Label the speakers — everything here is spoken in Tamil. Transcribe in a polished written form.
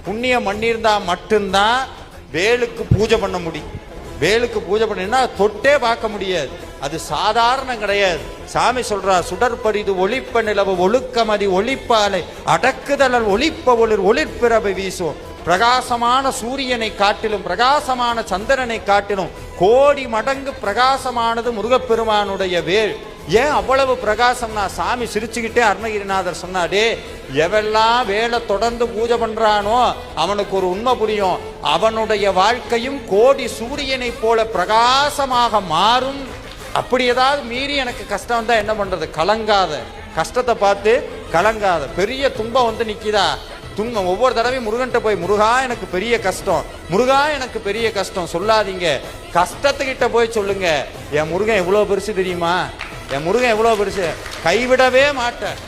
Speaker 1: புண்ணியம் பண்ணியிருந்தா மட்டும்தான் வேலுக்கு பூஜை பண்ண முடியும். வேலுக்கு பூஜை பண்ணினா தொட்டே பார்க்க முடியாது, அது சாதாரணம் கிடையாது. சாமி சொல்றா, சுடற்பரிது ஒளிப்ப நிலவு ஒழுக்கமதி ஒளிப்பாலை அடக்குதலர் ஒளிப்ப ஒளிர் ஒளிர்பிறவை வீசும். பிரகாசமான சூரியனை காட்டிலும் பிரகாசமான சந்திரனை காட்டிலும் கோடி மடங்கு பிரகாசமானது முருகப்பெருமானுடைய வேல். ஏன் அவ்வளவு பிரகாசம்னா, சாமி சிரிச்சுக்கிட்டே அருணகிரிநாதர் சொன்னாடே, எவெல்லாம் வேலை தொடர்ந்து பூஜை பண்றானோ அவனுக்கு ஒரு உண்மை புரியும், அவனுடைய வாழ்க்கையும் கோடி சூரியனை போல பிரகாசமாக மாறும். அப்படி ஏதாவது மீறி எனக்கு கஷ்டம் வந்தா என்ன பண்றது, கலங்காத, கஷ்டத்தை பார்த்து கலங்காத. பெரிய துன்பம் வந்து நிக்குதா, துன்பம் ஒவ்வொரு தடவையும் முருகன்ட்ட போய், முருகா எனக்கு பெரிய கஷ்டம், முருகா எனக்கு பெரிய கஷ்டம் சொல்லாதீங்க, கஷ்டத்துக்கிட்ட போய் சொல்லுங்க, என் முருகன் எவ்வளவு பெருசு தெரியுமா, என் முருகன் எவ்வளவு பெருசு, கைவிடவே மாட்டேன்.